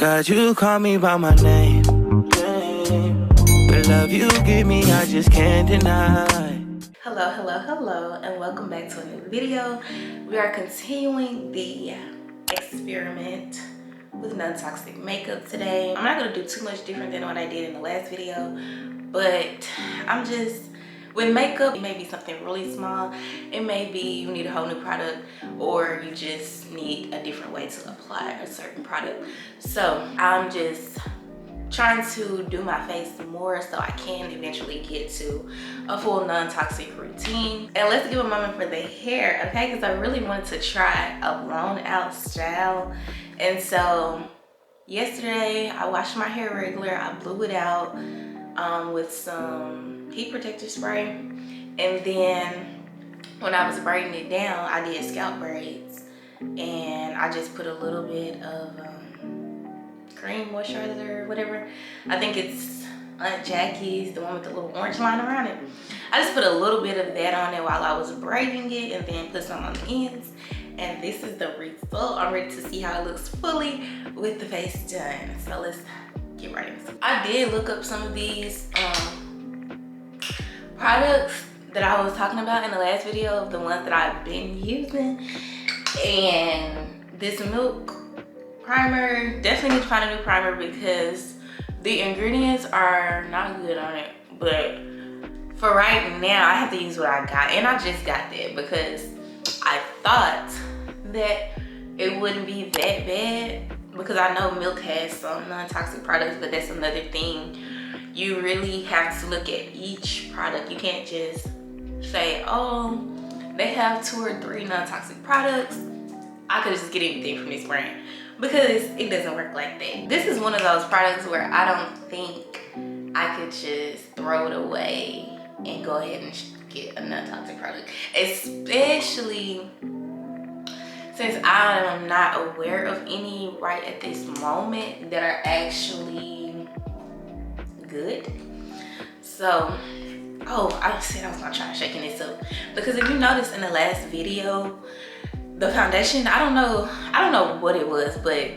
God, you call me by my name. The love you give me, I just can't deny. Hello, and welcome back to a new video. We are continuing the experiment with non-toxic makeup today. I'm not going to do too much different than what I did in the last video, but I'm just, with makeup, it may be something really small. It may be you need a whole new product, or you just need a different way to apply a certain product. So I'm just trying to do my face more so I can eventually get to a full non-toxic routine. And let's give a moment for the hair, okay? Because I really wanted to try a blown out style. And so yesterday I washed my hair regular. I blew it out with some heat protector spray. And then when I was braiding it down, I did scalp braids. And I just put a little bit of cream moisturizer or whatever. I think it's Aunt Jackie's, the one with the little orange line around it. I just put a little bit of that on it while I was braiding it, and then put some on the ends. And this is the result. I'm ready to see how it looks fully with the face done. So let's get right into it. I did look up some of these products that I was talking about in the last video, the ones that I've been using. And this milk primer, definitely need to find a new primer because the ingredients are not good on it. But for right now, I have to use what I got, and I just got that because I thought that it wouldn't be that bad, because I know milk has some non-toxic products, but that's another thing. You really have to look at each product. You can't just say, oh, they have 2 or 3 non-toxic products, I could just get anything from this brand, because it doesn't work like that. This is one of those products where I don't think I could just throw it away and go ahead and get a non-toxic product, especially since I am not aware of any right at this moment that are actually good. So, oh, I said I was gonna try shaking this up, because if you noticed in the last video, the foundation, I don't know what it was, but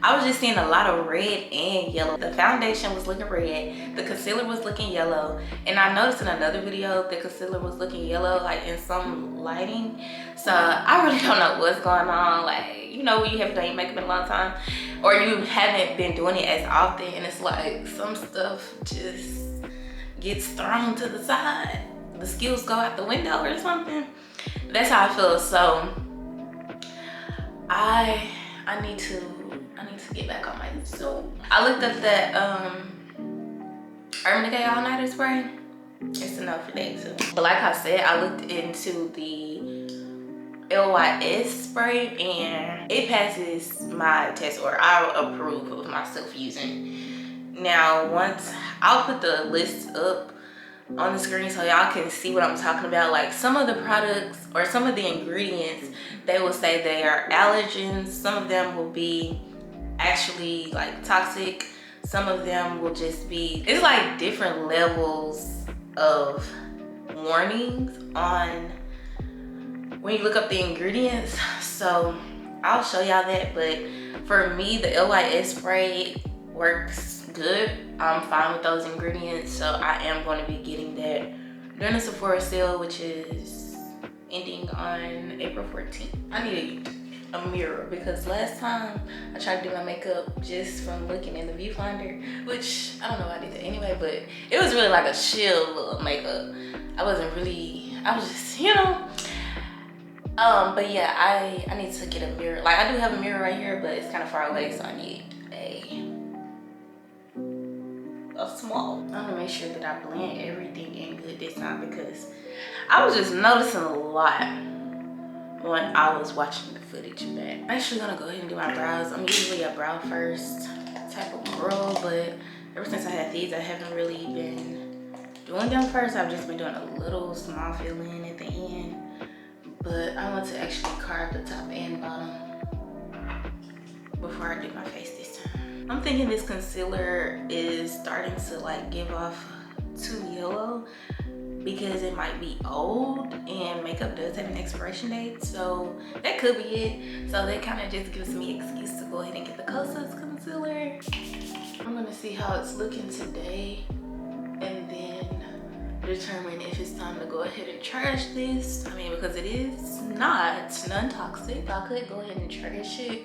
I was just seeing a lot of red and yellow. The foundation was looking red, the concealer was looking yellow, and I noticed in another video the concealer was looking yellow, like in some lighting. So I really don't know what's going on. Like, you know, when you haven't done your makeup in a long time, or you haven't been doing it as often, and it's like some stuff just gets thrown to the side, the skills go out the window or something. That's how I feel. So I need to get back on my Zoom. I looked up that Urban Decay All Nighter spray. It's enough for that too. But like I said, I looked into the LYS spray, and it passes my test, or I approve of myself using. Now, once I'll put the list up on the screen so y'all can see what I'm talking about. Like, some of the products or some of the ingredients, they will say they are allergens. Some of them will be actually like toxic. Some of them will just be, it's like different levels of warnings on when you look up the ingredients. So I'll show y'all that. But for me, the LYS spray works good. I'm fine with those ingredients, so I am going to be getting that during the Sephora sale, which is ending on April 14th. I need a mirror, because last time I tried to do my makeup just from looking in the viewfinder, which I don't know why I did that anyway, but it was really like a chill little makeup. I was just, you know. But yeah, I need to get a mirror. Like, I do have a mirror right here, but it's kind of far away, so I need a small. I'm gonna make sure that I blend everything in good this time, because I was just noticing a lot when I was watching the footage back. I'm actually gonna go ahead and do my brows. I'm usually a brow first type of girl, but ever since I had these, I haven't really been doing them first. I've just been doing a little small fill-in at the end, but I want to actually carve the top and bottom before I do my face this time. I'm thinking this concealer is starting to like give off too yellow, because it might be old and makeup makeup does have an expiration date, so that could be it. So that kind of just gives me an excuse to go ahead and get the Kosas concealer. I'm gonna see how it's looking today and then determine if it's time to go ahead and trash this. I mean, because it is not non-toxic, I could go ahead and trash it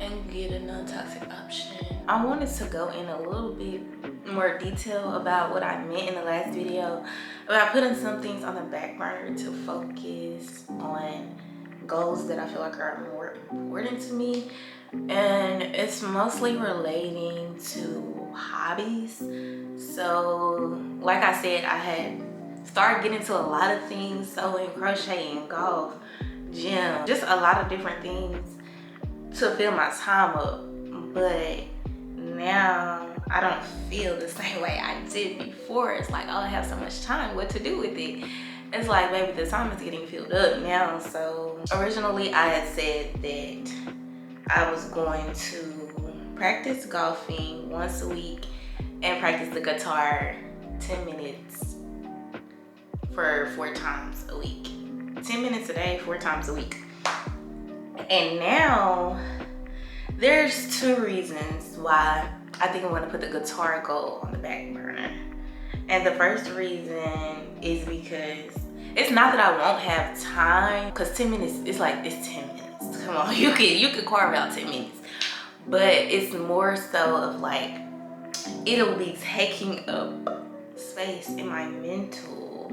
and get a non-toxic option. I wanted to go in a little bit more detail about what I meant in the last video about putting some things on the back burner to focus on goals that I feel like are more important to me, and it's mostly relating to hobbies. So like I said, I had started getting into a lot of things, sewing, crocheting, golf, gym, just a lot of different things to fill my time up. But now I don't feel the same way I did before. It's like, oh, I have so much time, what to do with it? It's like, baby, the time is getting filled up now. So originally I had said that I was going to practice golfing once a week and practice the guitar 10 minutes for 4 times a week. 10 minutes a day, 4 times a week. And now there's 2 reasons why I think I'm gonna put the guitar goal on the back burner. And the first reason is because it's not that I won't have time, because 10 minutes, it's like, it's 10 minutes. Come on, you could carve out 10 minutes. But it's more so of like, it'll be taking up space in my mental,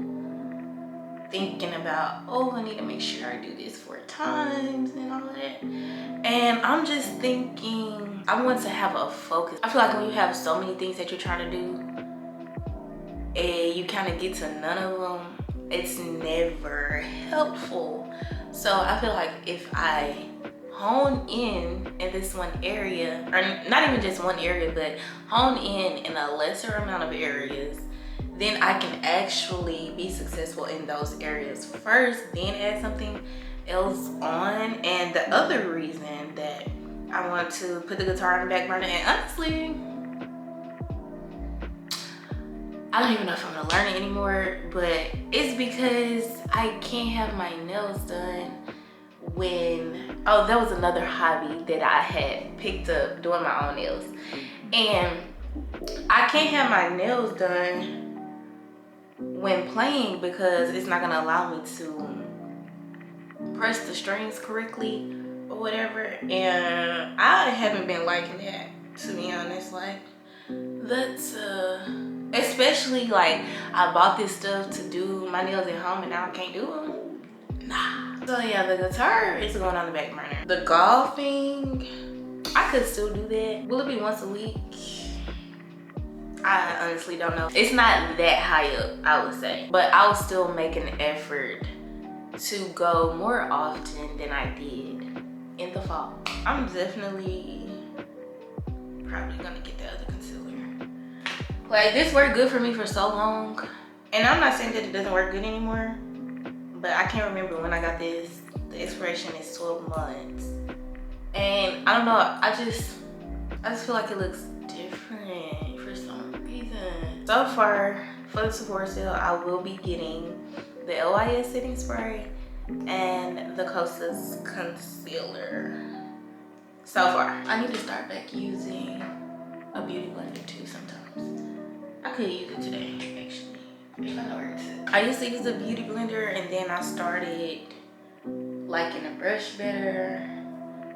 thinking about, oh, I need to make sure I do this 4 times and all that. And I'm just thinking, I want to have a focus. I feel like when you have so many things that you're trying to do and you kind of get to none of them, it's never helpful. So I feel like if I hone in this one area, or not even just one area, but hone in a lesser amount of areas, then I can actually be successful in those areas first, then add something else on. And the other reason that I want to put the guitar on the back burner, and honestly, I don't even know if I'm gonna learn it anymore, but it's because I can't have my nails done when, oh, that was another hobby that I had picked up, doing my own nails. And I can't have my nails done when playing because it's not gonna allow me to press the strings correctly or whatever. And I haven't been liking that, to be honest. Like, that's especially like, I bought this stuff to do my nails at home and now I can't do them. Nah. So yeah, the guitar is going on the back burner. The golfing, I could still do that. Will it be once a week? I honestly don't know. It's not that high up, I would say, but I'll still make an effort to go more often than I did in the fall. I'm definitely probably gonna get the other concealer. Like, this worked good for me for so long, and I'm not saying that it doesn't work good anymore, but I can't remember when I got this. The expiration is 12 months, and I don't know, I just feel like it looks different for some reason. So far, for the Sephora sale, I will be getting the LYS setting spray and the Kosas concealer. So far, I need to start back using a beauty blender too sometimes. I could use it today, actually, if I know where it's at. I used to use a beauty blender, and then I started liking a brush better.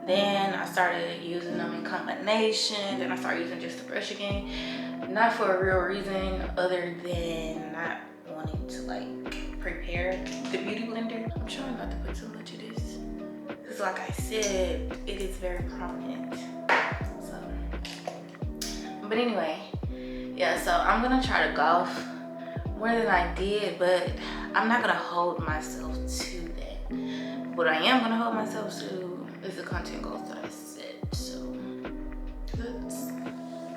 Then I started using them in combination. Then I started using just the brush again. Not for a real reason other than not wanting to like prepare the beauty blender. I'm trying not to put too much of this, because like I said, it is very prominent. So, but anyway, yeah, so I'm gonna try to golf more than I did, but I'm not gonna hold myself to that. What I am gonna hold myself to is the content goals that I set. So that's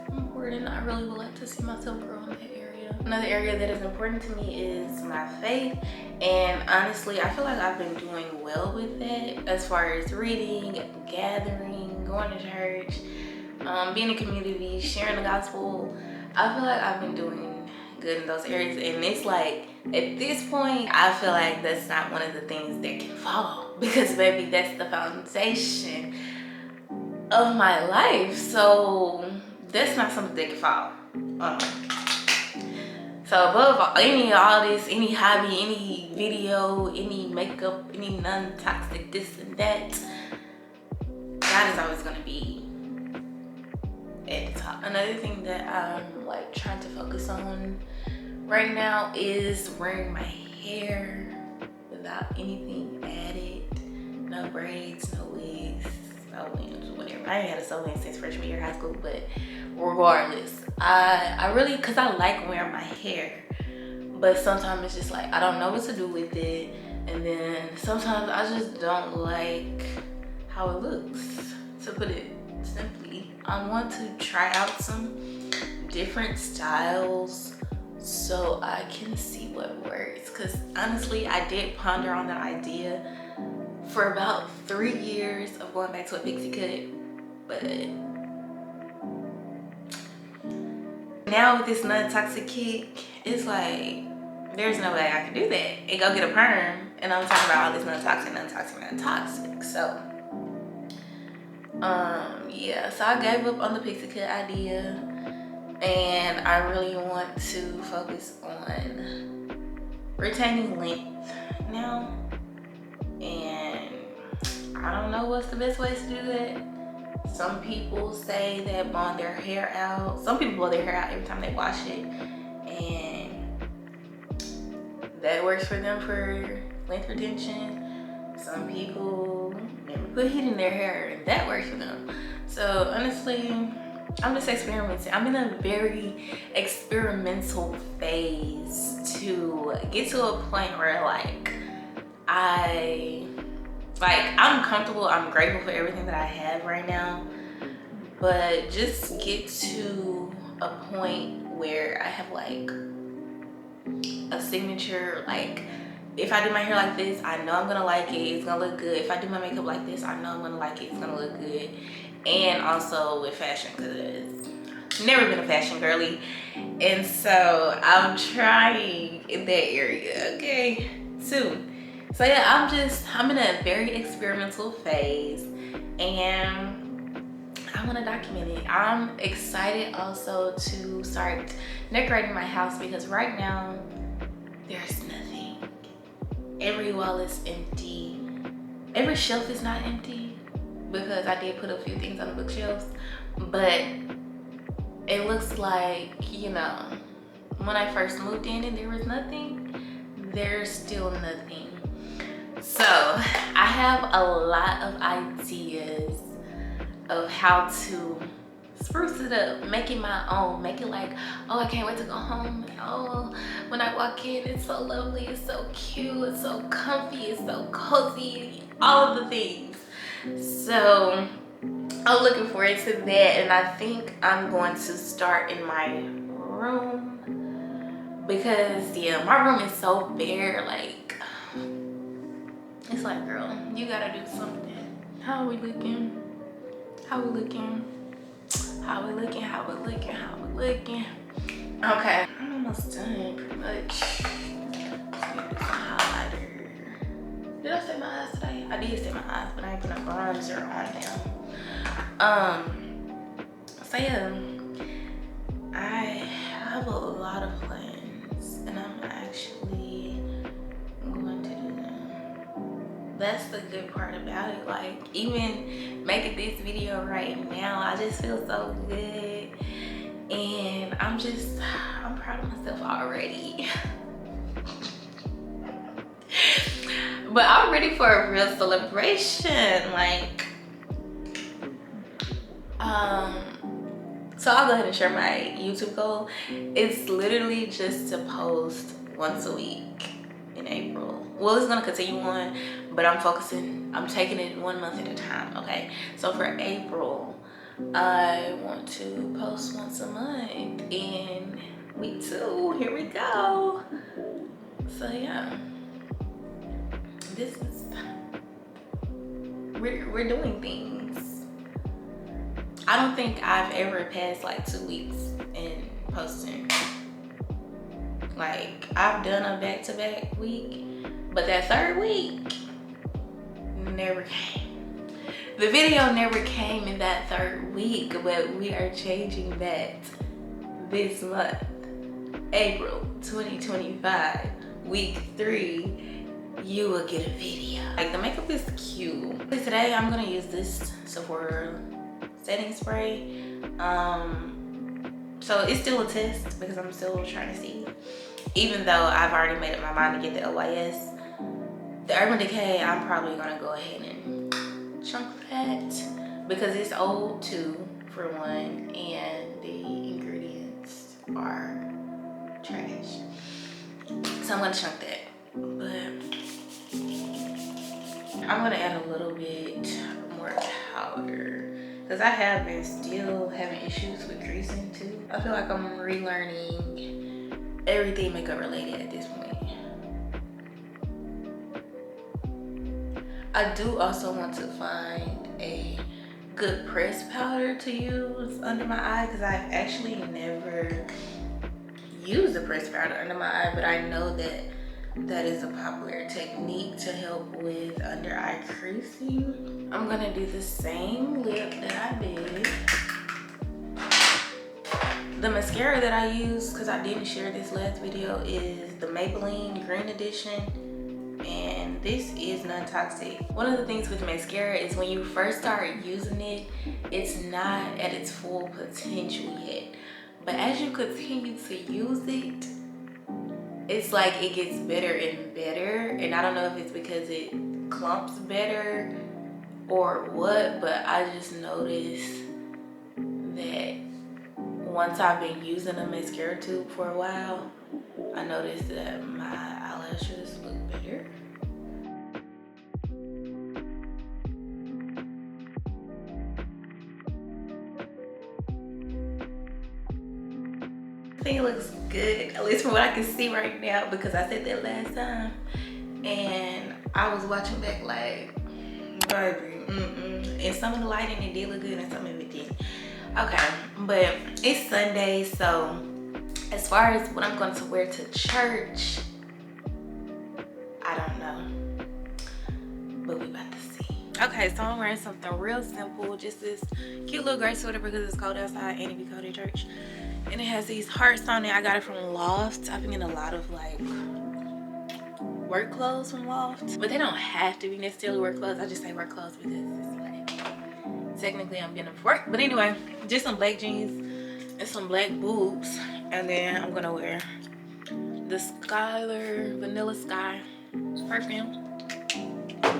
important. I really would like to see myself grow in that area. Another area that is important to me is my faith, and honestly, I feel like I've been doing well with that as far as reading, gathering, going to church, being in community, sharing the gospel. I feel like I've been doing good in those areas, and it's like at this point, I feel like that's not one of the things that can fall, because baby, that's the foundation of my life. So that's not something that can fall. So above all this, any hobby, any video, any makeup, any non-toxic this and that, God is always gonna be at the top. Another thing that I'm like trying to focus on right now is wearing my hair without anything added. No braids, no wigs, no limbs, whatever. I ain't had a sew in since freshman year of high school, but regardless, I really, cause I like wearing my hair, but sometimes it's just like I don't know what to do with it, and then sometimes I just don't like how it looks, to put it simply. I want to try out some different styles so I can see what works, because honestly I did ponder on that idea for about 3 years of going back to a pixie cut, but now with this non-toxic kick, it's like there's no way I can do that and go get a perm. And I'm talking about all this non-toxic. So yeah, so I gave up on the pixie cut idea, and I really want to focus on retaining length now. And I don't know what's the best way to do that. Some people say that blowing their hair out, some people blow their hair out every time they wash it, and that works for them for length retention. Some people never put heat in their hair, and that works for them. So honestly, I'm just experimenting. I'm in a very experimental phase to get to a point where I'm comfortable, I'm grateful for everything that I have right now, but just get to a point where I have like a signature. Like if I do my hair like this, I know I'm gonna like it, it's gonna look good. If I do my makeup like this, I know I'm gonna like it, it's gonna look good. And also with fashion, because never been a fashion girly, and so I'm trying in that area, okay, soon. So yeah, I'm in a very experimental phase, and I want to document it. I'm excited also to start decorating my house, because right now there's nothing. Every wall is empty. Every shelf is not empty, because I did put a few things on the bookshelves, but it looks like, you know, when I first moved in and there was nothing, there's still nothing. So I have a lot of ideas of how to spruce it up, make it my own, make it like, oh, I can't wait to go home. Oh, when I walk in, it's so lovely, it's so cute, it's so comfy, it's so cozy, all of the things. So I'm looking forward to that, and I think I'm going to start in my room, because yeah, my room is so bare. Like, it's like, girl, you gotta do something. How are we looking? How we looking? How we looking? How we looking? How we looking? Okay, I'm almost done, pretty much. Let's do some highlighter. Did I set my eyes today? I did set my eyes, but I ain't put no bronzer on them. So yeah, I have a lot of plans, and I'm actually going to do them. That's the good part about it. Like, even making this video right now, I just feel so good, and I'm proud of myself already. But I'm ready for a real celebration. Like, so I'll go ahead and share my YouTube goal. It's literally just to post once a week in April. Well, it's gonna continue on, but I'm taking it 1 month at a time, okay? So for April, I want to post once a month, and week 2, here we go. So yeah, we're doing things. I don't think I've ever passed like 2 weeks in posting. Like, I've done a back-to-back week, but that third week never came. The video never came in that third week, but we are changing that this month. April 2025, week 3, you will get a video. Like, the makeup is cute. Today I'm gonna use this Sephora setting spray. So it's still a test because I'm still trying to see. Even though I've already made up my mind to get the LYS, the Urban Decay, I'm probably gonna go ahead and chunk that because it's old too, for one, and the ingredients are trash. So I'm gonna chunk that. But I'm gonna add a little bit more powder because I have been still having issues with creasing too. I feel like I'm relearning everything makeup related at this point. I do also want to find a good pressed powder to use under my eye because I've actually never used a pressed powder under my eye, but I know that that is a popular technique to help with under eye creasing. I'm gonna do the same lip that I did. The mascara that I use, because I didn't share this last video, is the Maybelline Green Edition, and this is non-toxic. One of the things with mascara is when you first start using it, it's not at its full potential yet. But as you continue to use it, it's like it gets better and better. And I don't know if it's because it clumps better or what, but I just noticed that once I've been using a mascara tube for a while, I noticed that my eyelashes look better. I think it looks good, at least from what I can see right now, because I said that last time and I was watching back like, baby, and some of the lighting, it did look good and some of it didn't. Okay, but it's Sunday, so as far as what I'm going to wear to church, I don't know, but we about to see. Okay, so I'm wearing something real simple, just this cute little gray sweater because it's cold outside and it be cold at church. And it has these hearts on it. I got it from Loft. I've been getting a lot of like work clothes from Loft, but they don't have to be necessarily work clothes. I just say work clothes because it's like technically I'm getting them for work. But anyway, just some black jeans and some black boobs, and then I'm gonna wear the Skylar Vanilla Sky perfume,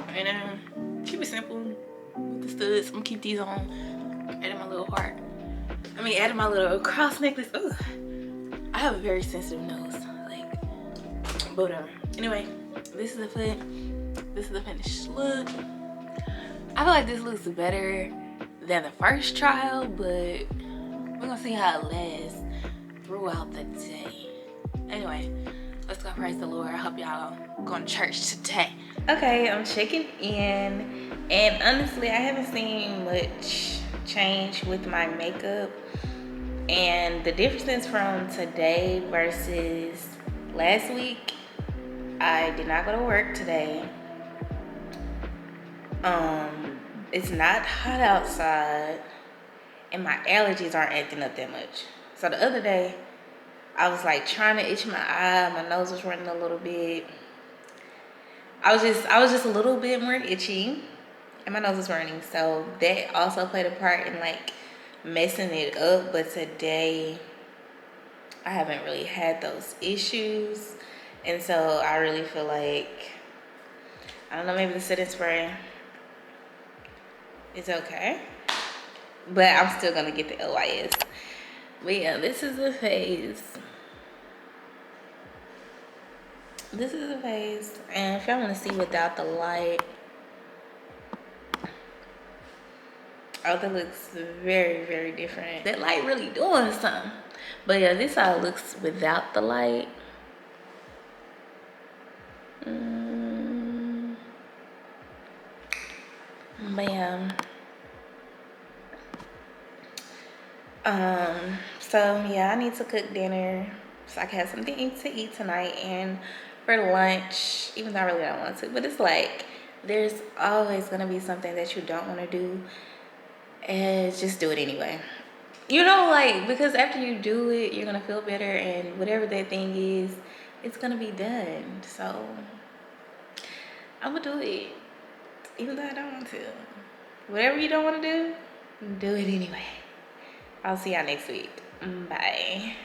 and then keep it simple with the studs. I'm gonna keep these on. Adding my little heart. Adding my little cross necklace. Ooh, I have a very sensitive nose, like, but whatever. Anyway, this is the foot. This is the finished look. I feel like this looks better than the first trial, but we're gonna see how it lasts throughout the day. Anyway, let's go praise the Lord. I hope y'all going to church today. Okay, I'm checking in, and honestly, I haven't seen much change with my makeup, and the difference from today versus last week, I did not go to work today. It's not hot outside and my allergies aren't acting up that much. So the other day I was like trying to itch my eye, my nose was running a little bit. I was just a little bit more itchy and my nose was running, so that also played a part in like messing it up. But today I haven't really had those issues, and so I really feel like, I don't know, maybe the setting spray is okay, but I'm still gonna get the LYS. But yeah, this is the face. This is the face, and if y'all want to see without the light, oh, that looks very, very different. That light really doing something. But yeah, this how it looks without the light. But yeah. So yeah, I need to cook dinner. so I can have something to eat tonight. And for lunch, even though I really don't want to, but it's like there's always gonna be something that you don't want to do, and just do it anyway. You know, like, because after you do it, you're gonna feel better, and whatever that thing is, it's gonna be done. So I'm gonna do it, even though I don't want to. Whatever you don't want to do it anyway. I'll see y'all next week. Bye.